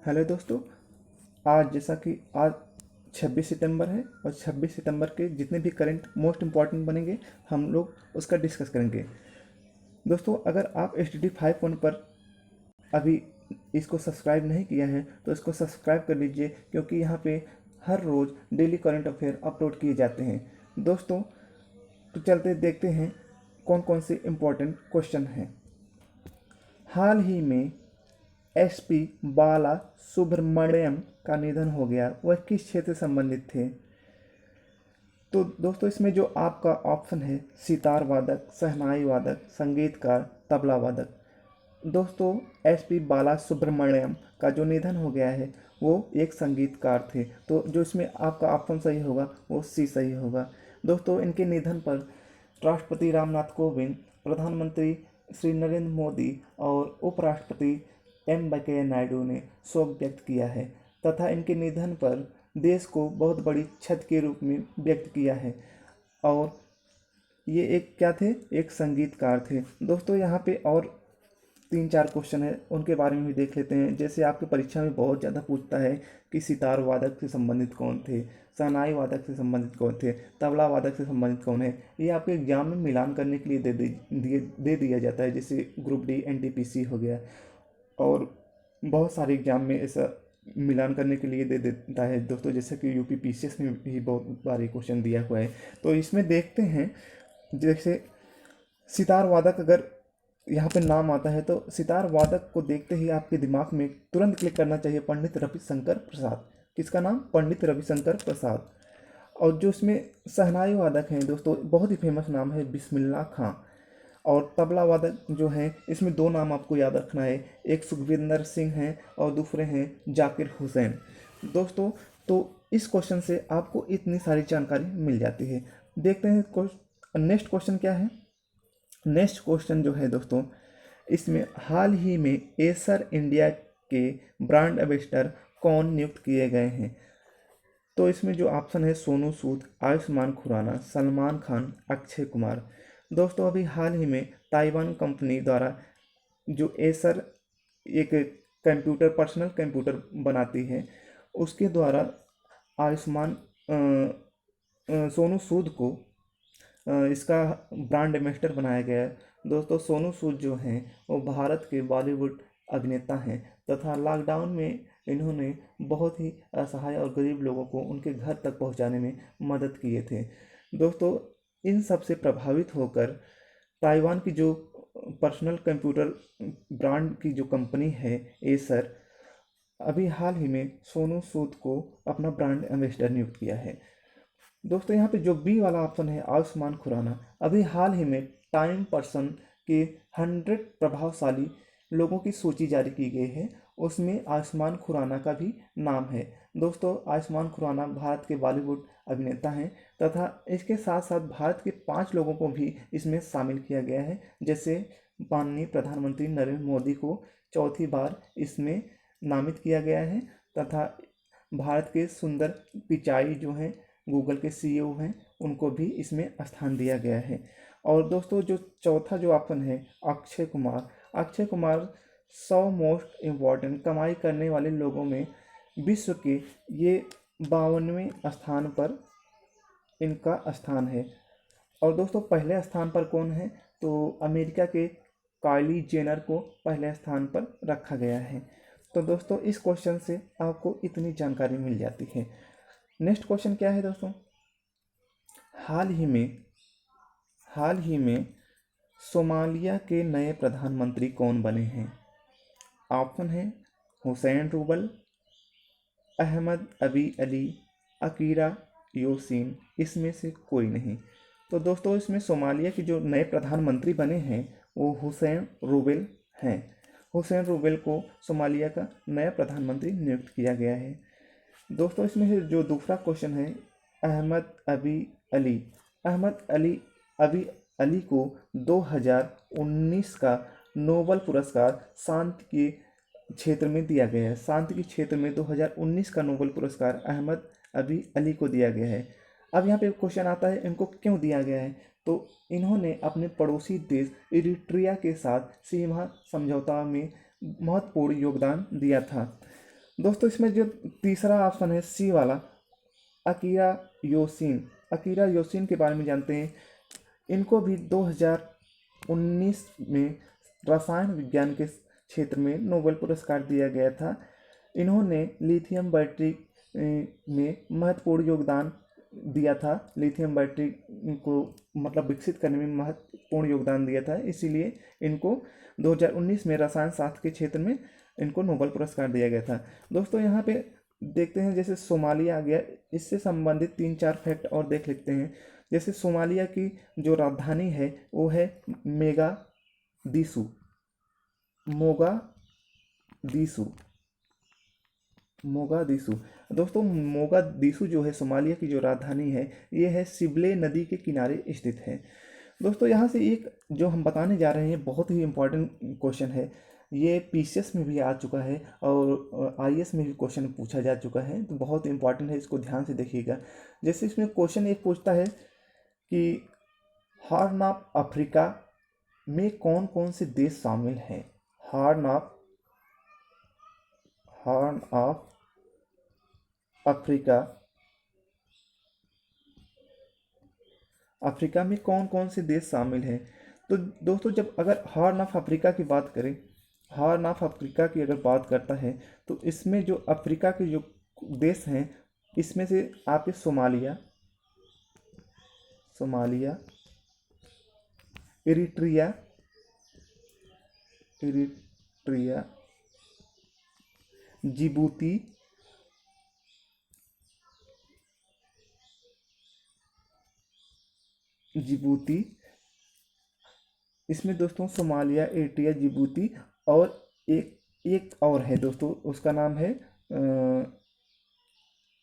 Hello दोस्तों। आज जैसा कि आज 26 सितंबर है और 26 सितंबर के जितने भी करंट मोस्ट इम्पॉर्टेंट बनेंगे हम लोग उसका डिस्कस करेंगे। दोस्तों, अगर आप एच डी 5 पर अभी इसको सब्सक्राइब नहीं किया है तो इसको सब्सक्राइब कर लीजिए, क्योंकि यहाँ पे हर रोज़ डेली करंट अफेयर अपलोड किए जाते हैं। दोस्तों, तो चलते देखते हैं कौन कौन से इम्पोर्टेंट क्वेश्चन हैं। हाल ही में एसपी बाला सुब्रमण्यम का निधन हो गया। वह किस क्षेत्र से संबंधित थे? तो दोस्तों, इसमें जो आपका ऑप्शन है सितार वादक, शहनाई वादक, संगीतकार, तबला वादक। दोस्तों, एसपी बाला सुब्रमण्यम का जो निधन हो गया है वो एक संगीतकार थे, तो जो इसमें आपका ऑप्शन सही होगा वो सी सही होगा। दोस्तों, इनके निधन पर राष्ट्रपति रामनाथ कोविंद, प्रधानमंत्री श्री नरेंद्र मोदी और उपराष्ट्रपति एम वेंकैया नायडू ने शोक व्यक्त किया है तथा इनके निधन पर देश को बहुत बड़ी क्षति के रूप में व्यक्त किया है। और ये एक क्या थे? एक संगीतकार थे। दोस्तों, यहाँ पे और 3-4 क्वेश्चन है, उनके बारे में भी देख लेते हैं। जैसे आपकी परीक्षा में बहुत ज़्यादा पूछता है कि सितार वादक से संबंधित कौन थे, शहनाई वादक से संबंधित कौन थे, तबला वादक से संबंधित कौन है। ये आपके एग्जाम में मिलान करने के लिए दे दिया जाता है, जैसे ग्रुप डी एनटीपीसी हो गया, और बहुत सारे एग्जाम में ऐसा मिलान करने के लिए दे देता है दोस्तों, जैसे कि यूपी पीसीएस में भी बहुत बार क्वेश्चन दिया हुआ है। तो इसमें देखते हैं, जैसे सितार वादक अगर यहाँ पे नाम आता है तो सितार वादक को देखते ही आपके दिमाग में तुरंत क्लिक करना चाहिए पंडित रविशंकर प्रसाद। किसका नाम? पंडित रविशंकर प्रसाद। और जो इसमें शहनाई वादक हैं दोस्तों, बहुत ही फेमस नाम है बिस्मिल्लाह खां। और तबला वादक जो हैं, इसमें 2 नाम आपको याद रखना है, एक सुखविंदर सिंह हैं और दूसरे हैं जाकिर हुसैन। दोस्तों, तो इस क्वेश्चन से आपको इतनी सारी जानकारी मिल जाती है। देखते हैं नेक्स्ट क्वेश्चन क्या है। नेक्स्ट क्वेश्चन जो है दोस्तों, इसमें हाल ही में एसर इंडिया के ब्रांड एम्बेसडर कौन नियुक्त किए गए हैं? तो इसमें जो ऑप्शन है सोनू सूद, आयुष्मान खुराना, सलमान खान, अक्षय कुमार। दोस्तों, अभी हाल ही में ताइवान कंपनी द्वारा जो एसर एक कंप्यूटर पर्सनल कंप्यूटर बनाती है, उसके द्वारा आयुष्मान सोनू सूद को इसका ब्रांड एम्बेसडर बनाया गया है। दोस्तों, सोनू सूद जो हैं वो भारत के बॉलीवुड अभिनेता हैं तथा लॉकडाउन में इन्होंने बहुत ही असहाय और गरीब लोगों को उनके घर तक पहुंचाने में मदद किए थे। दोस्तों, इन सब से प्रभावित होकर ताइवान की जो पर्सनल कंप्यूटर ब्रांड की जो कंपनी है एसर, अभी हाल ही में सोनू सूद को अपना ब्रांड एम्बेसडर नियुक्त किया है। दोस्तों, यहाँ पे जो बी वाला ऑप्शन है आयुष्मान खुराना, अभी हाल ही में टाइम पर्सन के 100 प्रभावशाली लोगों की सूची जारी की गई है, उसमें आयुष्मान खुराना का भी नाम है। दोस्तों, आयुष्मान खुराना भारत के बॉलीवुड अभिनेता हैं तथा इसके साथ साथ भारत के 5 लोगों को भी इसमें शामिल किया गया है, जैसे माननीय प्रधानमंत्री नरेंद्र मोदी को चौथी बार इसमें नामित किया गया है तथा भारत के सुंदर पिचाई जो हैं गूगल के सीईओ हैं, उनको भी इसमें स्थान दिया गया है। और दोस्तों, जो चौथा जो ऑप्शन है अक्षय कुमार, अक्षय कुमार 100 मोस्ट इम्पॉर्टेंट कमाई करने वाले लोगों में विश्व के ये 52वें स्थान पर इनका स्थान है। और दोस्तों, पहले स्थान पर कौन है? तो अमेरिका के काइली जेनर को पहले स्थान पर रखा गया है। तो दोस्तों, इस क्वेश्चन से आपको इतनी जानकारी मिल जाती है। नेक्स्ट क्वेश्चन क्या है दोस्तों? हाल ही में सोमालिया के नए प्रधानमंत्री कौन बने हैं? ऑप्शन है हुसैन रूबल, अहमद अबी अली, अकीरा योसीन, इसमें से कोई नहीं। तो दोस्तों, इसमें सोमालिया के जो नए प्रधानमंत्री बने हैं वो हुसैन रूबेल हैं। हुसैन रूबेल को सोमालिया का नया प्रधानमंत्री नियुक्त किया गया है। दोस्तों, इसमें से जो दूसरा क्वेश्चन है अहमद अबी अली, अहमद अबी अली को 2019 का नोबल पुरस्कार शांति के क्षेत्र में दिया गया है। शांति के क्षेत्र में 2019 का नोबल पुरस्कार अहमद अबी अली को दिया गया है। अब यहाँ पे क्वेश्चन आता है इनको क्यों दिया गया है? तो इन्होंने अपने पड़ोसी देश इरिट्रिया के साथ सीमा समझौता में महत्वपूर्ण योगदान दिया था। दोस्तों इसमें जो तीसरा ऑप्शन है सी वाला, अकीरा योशीन। अकीरा योशीन के बारे में जानते हैं। इनको भी 2019 में रसायन विज्ञान के क्षेत्र में नोबेल पुरस्कार दिया गया था। इन्होंने लिथियम बैटरी में महत्वपूर्ण योगदान दिया था। लिथियम बैटरी को मतलब विकसित करने में महत्वपूर्ण योगदान दिया था, इसीलिए इनको 2019 में रसायन शास्त्र के क्षेत्र में इनको नोबेल पुरस्कार दिया गया था। दोस्तों यहाँ पे देखते हैं, जैसे सोमालिया आ गया, इससे संबंधित 3-4 फैक्ट और देख लेते हैं। जैसे सोमालिया की जो राजधानी है वो है मोगादिशु। मोगादिशु मोगादिशु दोस्तों, मोगादिशु जो है सोमालिया की जो राजधानी है, ये है सिबले नदी के किनारे स्थित है। दोस्तों यहाँ से एक जो हम बताने जा रहे हैं बहुत ही इम्पोर्टेंट क्वेश्चन है। ये पीसीएस में भी आ चुका है और आईएएस में भी क्वेश्चन पूछा जा चुका है, तो बहुत इंपॉर्टेंट है, इसको ध्यान से देखिएगा। जैसे इसमें क्वेश्चन एक पूछता है कि हॉर्न ऑफ अफ्रीका में कौन कौन से देश शामिल हैं। हॉर्न ऑफ अफ्रीका, अफ्रीका में कौन कौन से देश शामिल हैं। तो दोस्तों जब अगर हॉर्न ऑफ अफ्रीका की बात करें, हॉर्न ऑफ अफ्रीका की अगर बात करता है, तो इसमें जो अफ्रीका के जो देश हैं, इसमें से आपके सोमालिया, इरिट्रिया, जिबूती, इसमें दोस्तों सोमालिया, इरिट्रिया, जिबूती और एक एक और है दोस्तों, उसका नाम है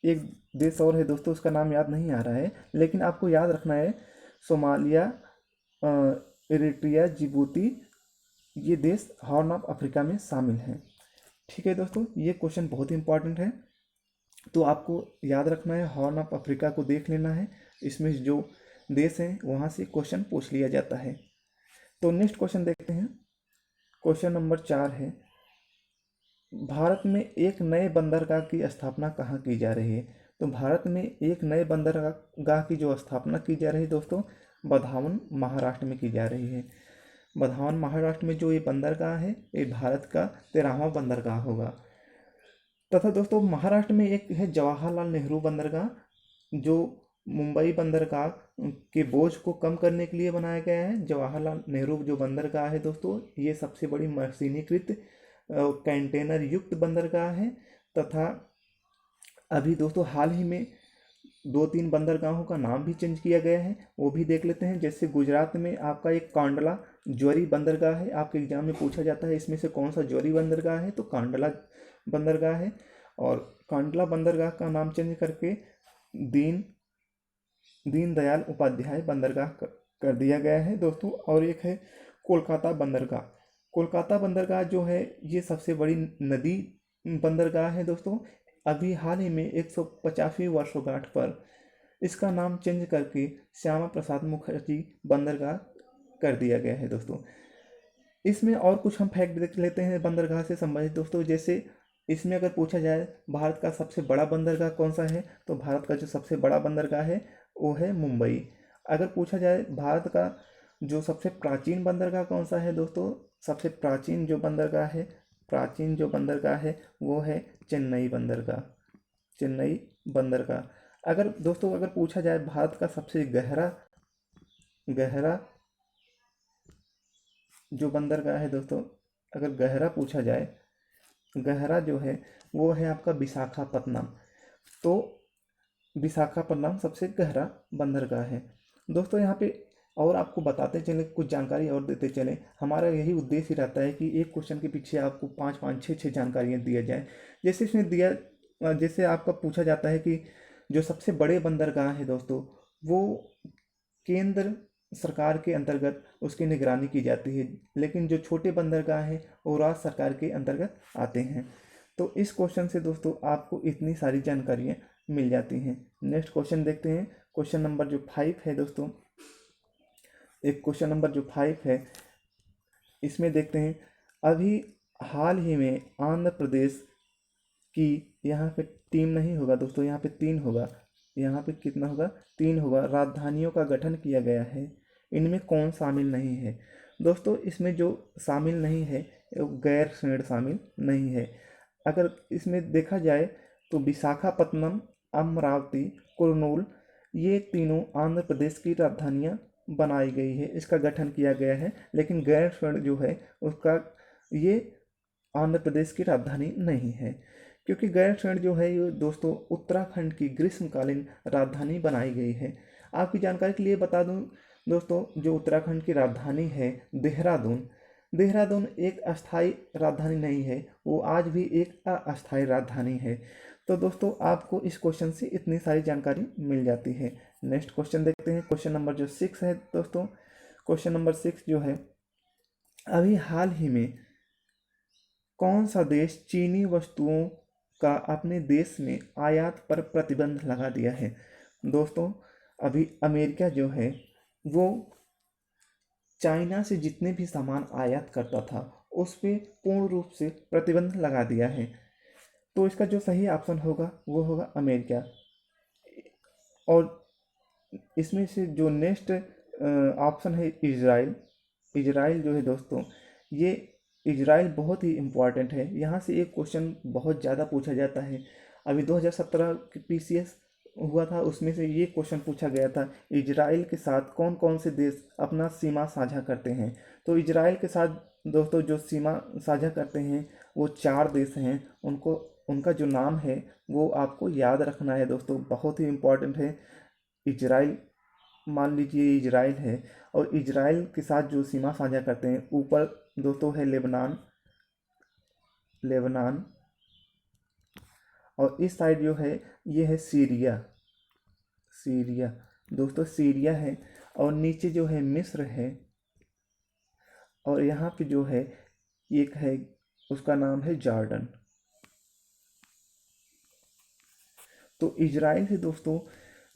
एक देश और है दोस्तों, उसका नाम याद नहीं आ रहा है, लेकिन आपको याद रखना है सोमालिया, इरिट्रिया, जिबूती, ये देश हॉर्न ऑफ अफ्रीका में शामिल हैं। ठीक है दोस्तों, ये क्वेश्चन बहुत इंपॉर्टेंट है, तो आपको याद रखना है, हॉर्न ऑफ अफ्रीका को देख लेना है। इसमें जो देश हैं वहाँ से क्वेश्चन पूछ लिया जाता है। तो नेक्स्ट क्वेश्चन देखते हैं। क्वेश्चन नंबर 4 है, भारत में एक नए बंदरगाह की स्थापना कहाँ की जा रही है। तो भारत में एक नए बंदरगाह की जो स्थापना की जा रही है दोस्तों, बधावन महाराष्ट्र में की जा रही है। बधावन महाराष्ट्र में जो ये बंदरगाह है, ये भारत का 13वां बंदरगाह होगा। तथा दोस्तों महाराष्ट्र में एक है जवाहरलाल नेहरू बंदरगाह, जो मुंबई बंदरगाह के बोझ को कम करने के लिए बनाया गया है। जवाहरलाल नेहरू जो बंदरगाह है दोस्तों, ये सबसे बड़ी मशीनीकृत कंटेनर युक्त बंदरगाह है। तथा अभी दोस्तों हाल ही में 2-3 बंदरगाहों का नाम भी चेंज किया गया है, वो भी देख लेते हैं। जैसे गुजरात में आपका एक कांडला ज्वरी बंदरगाह है, आपके एग्जाम में पूछा जाता है इसमें से कौन सा ज्वरी बंदरगाह है, तो कांडला बंदरगाह है। और कांडला बंदरगाह का नाम चेंज करके दीनदयाल उपाध्याय बंदरगाह कर दिया गया है दोस्तों। और एक है कोलकाता बंदरगाह। कोलकाता बंदरगाह जो है ये सबसे बड़ी नदी बंदरगाह है दोस्तों। अभी हाल ही में 150वीं वर्षगांठ पर इसका नाम चेंज करके श्यामा प्रसाद मुखर्जी बंदरगाह कर दिया गया है दोस्तों। इसमें और कुछ हम फैक्ट देख लेते हैं बंदरगाह से संबंधित दोस्तों। जैसे इसमें अगर पूछा जाए भारत का सबसे बड़ा बंदरगाह कौन सा है, तो भारत का जो सबसे बड़ा बंदरगाह है वो है मुंबई। अगर पूछा जाए भारत का जो सबसे प्राचीन बंदरगाह कौन सा है दोस्तों, सबसे प्राचीन जो बंदरगाह है वो है चेन्नई बंदरगाह। अगर दोस्तों अगर पूछा जाए भारत का सबसे गहरा जो बंदरगाह है दोस्तों, अगर गहरा पूछा जाए, गहरा जो है वो है आपका विशाखापत्तनम। तो विशाखापट्टनम सबसे गहरा बंदरगाह है दोस्तों। यहाँ पे और आपको बताते चले, कुछ जानकारी और देते चले। हमारा यही उद्देश्य ही रहता है कि एक क्वेश्चन के पीछे आपको 5-5, 6-6 जानकारियाँ दिया जाए। जैसे इसमें जैसे आपका पूछा जाता है कि जो सबसे बड़े बंदरगाह है दोस्तों, वो केंद्र सरकार के अंतर्गत उसकी निगरानी की जाती है, लेकिन जो छोटे बंदरगाह हैं वो राज्य सरकार के अंतर्गत आते हैं। तो इस क्वेश्चन से दोस्तों आपको इतनी सारी जानकारियाँ मिल जाती हैं। नेक्स्ट क्वेश्चन देखते हैं। क्वेश्चन नंबर जो 5 है दोस्तों, एक क्वेश्चन नंबर जो 5 है, इसमें देखते हैं। अभी हाल ही में आंध्र प्रदेश कि यहाँ पे 3 नहीं होगा दोस्तों, यहाँ पे 3 होगा। यहाँ पे कितना होगा? 3 होगा। राजधानियों का गठन किया गया है, इनमें कौन शामिल नहीं है? दोस्तों इसमें जो शामिल नहीं है वो गैरसैंण शामिल नहीं है। अगर इसमें देखा जाए तो विशाखापत्तनम, अमरावती, कुरनूल, ये तीनों आंध्र प्रदेश की राजधानियाँ बनाई गई है, इसका गठन किया गया है। लेकिन गैरसैंण जो है उसका, ये आंध्र प्रदेश की राजधानी नहीं है, क्योंकि गैरसैंण जो है ये दोस्तों उत्तराखंड की ग्रीष्मकालीन राजधानी बनाई गई है। आपकी जानकारी के लिए बता दूं दोस्तों, जो उत्तराखंड की राजधानी है देहरादून, देहरादून एक अस्थायी राजधानी नहीं है, वो आज भी एक अस्थायी राजधानी है। तो दोस्तों आपको इस क्वेश्चन से इतनी सारी जानकारी मिल जाती है। नेक्स्ट क्वेश्चन देखते हैं, क्वेश्चन नंबर जो 6 है दोस्तों। क्वेश्चन नंबर 6 जो है, अभी हाल ही में कौन सा देश चीनी वस्तुओं का अपने देश में आयात पर प्रतिबंध लगा दिया है? दोस्तों अभी अमेरिका जो है वो चाइना से जितने भी सामान आयात करता था उस पर पूर्ण रूप से प्रतिबंध लगा दिया है। तो इसका जो सही ऑप्शन होगा वो होगा अमेरिका। और इसमें से जो नेक्स्ट ऑप्शन है इजराइल। इजराइल जो है दोस्तों, ये इजराइल बहुत ही इम्पॉर्टेंट है। यहाँ से एक क्वेश्चन बहुत ज़्यादा पूछा जाता है। अभी 2017 की पीसीएस हुआ था, उसमें से ये क्वेश्चन पूछा गया था, इजराइल के साथ कौन कौन से देश अपना सीमा साझा करते हैं? तो इजराइल के साथ दोस्तों जो सीमा साझा करते हैं वो 4 देश हैं। उनको, उनका जो नाम है वो आपको याद रखना है दोस्तों, बहुत ही इम्पॉर्टेंट है। इजराइल, मान लीजिए इजराइल है, और इजराइल के साथ जो सीमा साझा करते हैं ऊपर दोस्तों है लेबनान, लेबनान, और इस साइड जो है ये है सीरिया, सीरिया दोस्तों, सीरिया है। और नीचे जो है मिस्र है, और यहाँ पे जो है एक है, उसका नाम है जॉर्डन। तो इजराइल से दोस्तों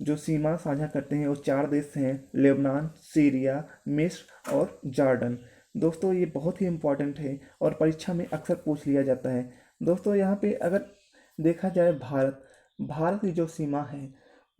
जो सीमा साझा करते हैं वो 4 देश हैं, लेबनान, सीरिया, मिस्र और जॉर्डन। दोस्तों ये बहुत ही इम्पोर्टेंट है और परीक्षा में अक्सर पूछ लिया जाता है। दोस्तों यहाँ पे अगर देखा जाए भारत की जो सीमा है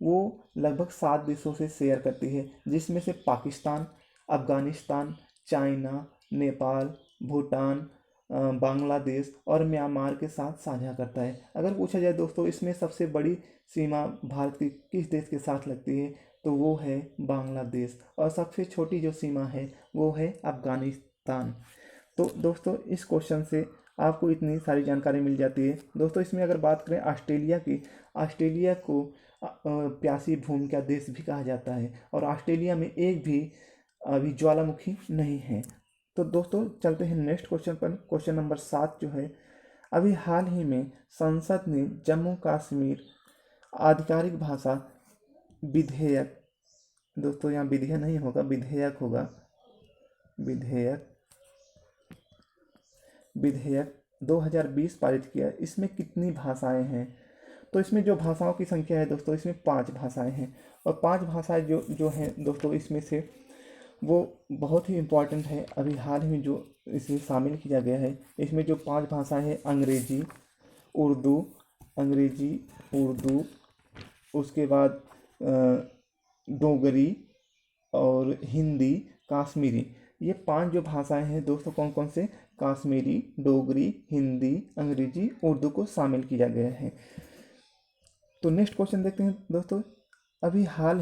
वो लगभग 7 देशों से शेयर करती है, जिसमें से पाकिस्तान, अफ़गानिस्तान, चाइना, नेपाल, भूटान, बांग्लादेश और म्यांमार के साथ साझा करता है। अगर पूछा जाए दोस्तों इसमें सबसे बड़ी सीमा भारत की किस देश के साथ लगती है, तो वो है बांग्लादेश, और सबसे छोटी जो सीमा है वो है अफ़गानिस्तान। तो दोस्तों इस क्वेश्चन से आपको इतनी सारी जानकारी मिल जाती है। दोस्तों इसमें अगर बात करें ऑस्ट्रेलिया की, ऑस्ट्रेलिया को प्यासी भूमि का देश भी कहा जाता है, और ऑस्ट्रेलिया में एक भी अभी ज्वालामुखी नहीं है। तो दोस्तों चलते हैं नेक्स्ट क्वेश्चन पर। क्वेश्चन नंबर 7 जो है, अभी हाल ही में संसद ने जम्मू कश्मीर आधिकारिक भाषा विधेयक, दोस्तों यहाँ विधेयक नहीं होगा, विधेयक होगा, विधेयक, विधेयक 2020 पारित किया। इसमें कितनी भाषाएं हैं? तो इसमें जो भाषाओं की संख्या है दोस्तों, इसमें 5 भाषाएं हैं, और 5 भाषाएं जो जो हैं दोस्तों इसमें से वो बहुत ही इम्पोर्टेंट है। अभी हाल ही में जो इसे शामिल किया गया है, इसमें जो 5 भाषाएं हैं, अंग्रेजी, उर्दू, अंग्रेजी, उर्दू, उसके बाद डोगरी और हिंदी, काश्मीरी, ये 5 जो भाषाएं हैं दोस्तों, कौन कौन से? काश्मीरी, डोगरी, हिंदी, अंग्रेजी, उर्दू को शामिल किया गया है। तो नेक्स्ट क्वेश्चन देखते हैं दोस्तों, अभी हाल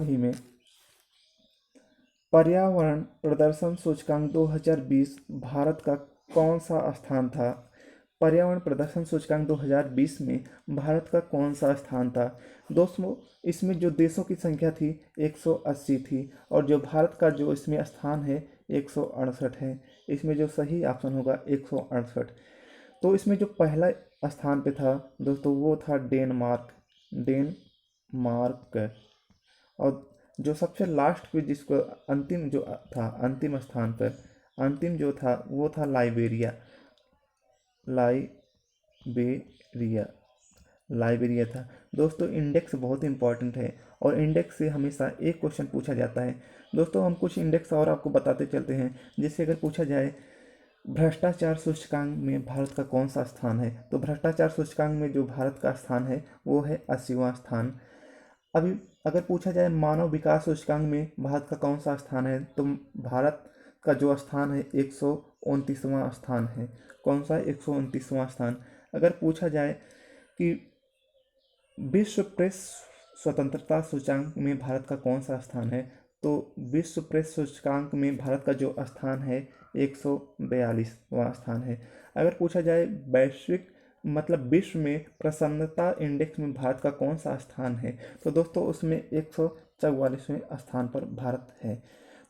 ही में पर्यावरण प्रदर्शन सूचकांक 2020 भारत का कौन सा स्थान था? पर्यावरण प्रदर्शन सूचकांक 2020 में भारत का कौन सा स्थान था? दोस्तों इसमें जो देशों की संख्या थी 180 थी, और जो भारत का जो इसमें स्थान है 168 है। इसमें जो सही ऑप्शन होगा 168। तो इसमें जो पहला स्थान पे था दोस्तों वो था डेनमार्क, डेनमार्क। और जो सबसे लास्ट पे जिसको अंतिम जो था, अंतिम स्थान पर अंतिम जो था वो था लाइबेरिया, लाइबेरिया, लाइबेरिया था। दोस्तों इंडेक्स बहुत इंपॉर्टेंट है, और इंडेक्स से हमेशा एक क्वेश्चन पूछा जाता है। दोस्तों हम कुछ इंडेक्स और आपको बताते चलते हैं, जिससे अगर पूछा जाए भ्रष्टाचार सूचकांक में भारत का कौन सा स्थान है? तो भ्रष्टाचार सूचकांक में जो भारत का स्थान है वो है 80वां स्थान। अभी अगर पूछा जाए मानव विकास सूचकांक में भारत का कौन सा स्थान है, तो भारत का जो स्थान है 129वां स्थान है। कौन सा? 129वां स्थान। अगर पूछा जाए कि विश्व प्रेस स्वतंत्रता सूचकांक में भारत का कौन सा स्थान है, तो विश्व प्रेस सूचकांक में भारत का जो स्थान है 142वां स्थान है। अगर पूछा जाए वैश्विक मतलब विश्व में प्रसन्नता इंडेक्स में भारत का कौन सा स्थान है, तो दोस्तों उसमें 144वें स्थान पर भारत है।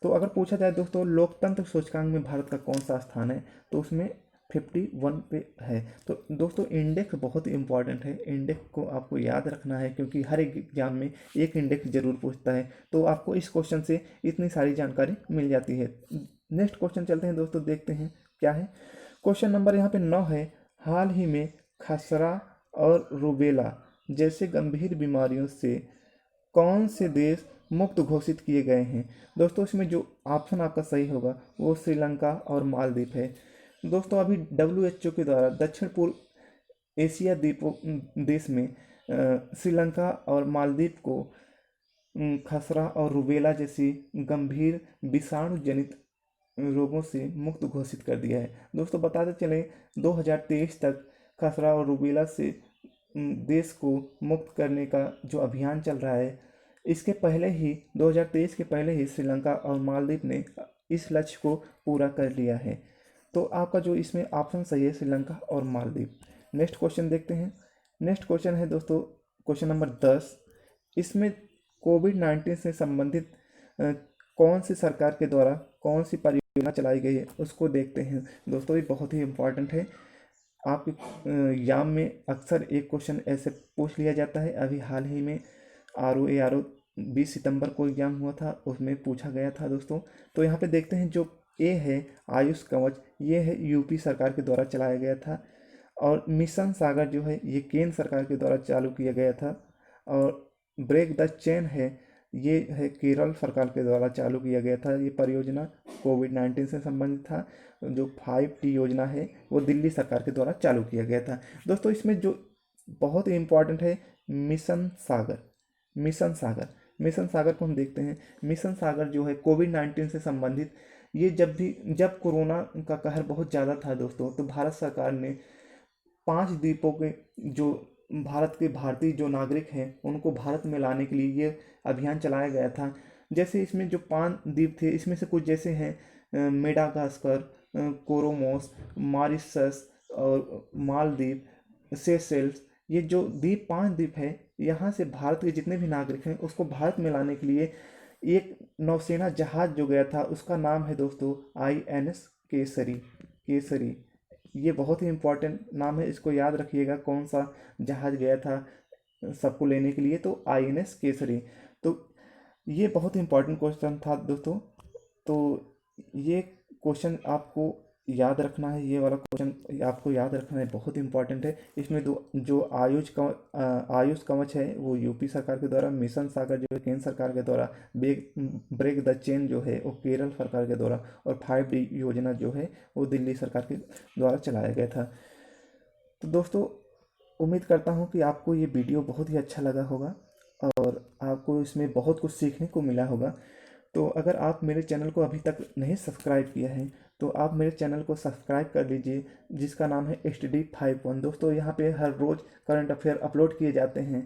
तो अगर पूछा जाए दोस्तों लोकतंत्र सूचकांक में भारत का कौन सा स्थान है, तो उसमें 51 पे है। तो दोस्तों इंडेक्स बहुत ही इंपॉर्टेंट है, इंडेक्स को आपको याद रखना है क्योंकि हर एक एग्जाम में एक इंडेक्स जरूर पूछता है। तो आपको इस क्वेश्चन से इतनी सारी जानकारी मिल जाती है। नेक्स्ट क्वेश्चन चलते हैं दोस्तों, देखते हैं क्या है। क्वेश्चन नंबर यहाँ पे 9 है। हाल ही में खसरा और रूबेला जैसे गंभीर बीमारियों से कौन से देश मुक्त घोषित किए गए हैं? दोस्तों इसमें जो ऑप्शन आपका सही होगा वो श्रीलंका और मालदीव है। दोस्तों अभी WHO के द्वारा दक्षिण पूर्व एशिया द्वीपों देश में श्रीलंका और मालदीव को खसरा और रूबेला जैसी गंभीर विषाणु जनित रोगों से मुक्त घोषित कर दिया है। दोस्तों बताते चलें 2023 तक खसरा और रूबेला से देश को मुक्त करने का जो अभियान चल रहा है, इसके पहले ही 2023 के पहले ही श्रीलंका और मालदीव ने इस लक्ष्य को पूरा कर लिया है। तो आपका जो इसमें ऑप्शन सही है श्रीलंका और मालदीव। नेक्स्ट क्वेश्चन देखते हैं। नेक्स्ट क्वेश्चन है दोस्तों क्वेश्चन नंबर 10। इसमें कोविड-19 से संबंधित कौन सी सरकार के द्वारा कौन सी परियोजना चलाई गई है उसको देखते हैं। दोस्तों ये बहुत ही इम्पोर्टेंट है, आपके एग्जाम में अक्सर एक क्वेश्चन ऐसे पूछ लिया जाता है। अभी हाल ही में RO 20 सितंबर को एग्जाम हुआ था, उसमें पूछा गया था दोस्तों। तो यहाँ पे देखते हैं जो ए है आयुष कवच, ये है यूपी सरकार के द्वारा चलाया गया था। और मिशन सागर जो है ये केंद्र सरकार के द्वारा चालू किया गया था। और ब्रेक द चेन है, ये है केरल सरकार के द्वारा चालू किया गया था। ये परियोजना कोविड-19 से संबंधित था। जो 5T योजना है वो दिल्ली सरकार के द्वारा चालू किया गया था। दोस्तों इसमें जो बहुत ही इम्पोर्टेंट है मिशन सागर। मिशन सागर, मिशन सागर को हम देखते हैं। मिशन सागर जो है कोविड-19 से संबंधित, ये जब कोरोना का कहर बहुत ज़्यादा था दोस्तों, तो भारत सरकार ने 5 द्वीपों के जो भारत के भारतीय जो नागरिक हैं उनको भारत में लाने के लिए ये अभियान चलाया गया था। जैसे इसमें जो 5 द्वीप थे, इसमें से कुछ जैसे हैं मेडागास्कर, कोरोमोस, मॉरिशस और मालदीव, सेशेल्स। ये जो द्वीप 5 द्वीप है, यहाँ से भारत के जितने भी नागरिक हैं उसको भारत में लाने के लिए एक नौसेना जहाज जो गया था उसका नाम है दोस्तों INS केसरी। केसरी ये बहुत ही इम्पोर्टेंट नाम है, इसको याद रखिएगा कौन सा जहाज गया था सबको लेने के लिए, तो INS केसरी। तो ये बहुत ही इम्पोर्टेंट क्वेश्चन था दोस्तों। तो ये क्वेश्चन आपको याद रखना है, ये वाला क्वेश्चन आपको याद रखना है, बहुत इंपॉर्टेंट है। इसमें जो आयुष कवच है वो यूपी सरकार के द्वारा, मिशन सागर जो है केंद्र सरकार के द्वारा, ब्रेक द चेन जो है वो केरल सरकार के द्वारा, और 5D योजना जो है वो दिल्ली सरकार के द्वारा चलाया गया था। तो दोस्तों उम्मीद करता हूँ कि आपको ये वीडियो बहुत ही अच्छा लगा होगा और आपको इसमें बहुत कुछ सीखने को मिला होगा। तो अगर आप मेरे चैनल को अभी तक नहीं सब्सक्राइब किया है तो आप मेरे चैनल को सब्सक्राइब कर लीजिए, जिसका नाम है HTD51। दोस्तों यहाँ पे हर रोज़ करंट अफेयर अपलोड किए जाते हैं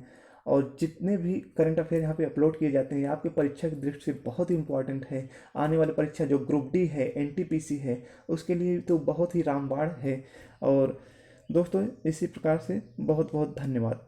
और जितने भी करंट अफेयर यहाँ पे अपलोड किए जाते हैं आपके परीक्षा की दृष्टि से बहुत ही इंपॉर्टेंट है। आने वाली परीक्षा जो ग्रुप डी है, NTPC है, उसके लिए तो बहुत ही रामबाण है। और दोस्तों इसी प्रकार से बहुत बहुत धन्यवाद।